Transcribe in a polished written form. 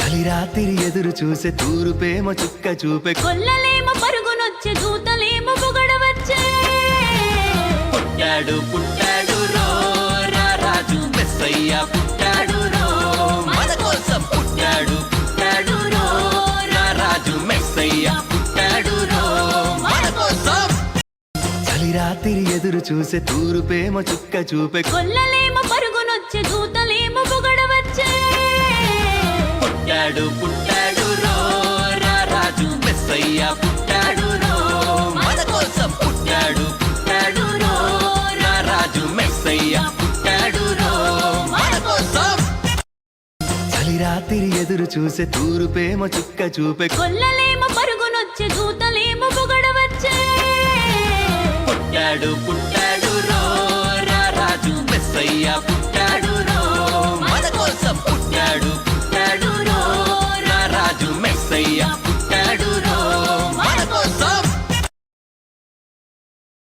చలి రాత్రి ఎదురు చూసే తూరుపేమో చుక్క చూపే కొల్లలేమో పరుగునొచ్చే దూతలేమో పొగడవచ్చే పుట్టాడు పుట్టాడు రో రాజు మెస్సయ్య పుట్టాడు రో మన కోసం పుట్టాడు పుట్టాడు రో రాజు మెస్సయ్య పుట్టాడు రో మన కోసం చలి రాత్రి ఎదురు చూసే తూరుపేమో చుక్క చూపే కొల్లలేమో పరుగునొచ్చే దూతలేమో పొగడవచ్చే పుట్టాడు పుట్టాడు రో రాజు మెస్సయ్య పుట్టాడు రో మన కోసం పుట్టాడు పుట్టాడు రో రాజు మెస్సయ్య పుట్టాడు రో మన కోసం చలి రాత్రి ఎదురు చూసే తూరుపేమో చుక్క చూపే కొల్లలేమో పరుగునొచ్చే దూతలేమో పొగడవచ్చే పుట్టాడు పుట్టాడు రో రాజు మెస్సయ్య పుట్టాడు రో మన కోసం పుట్టాడు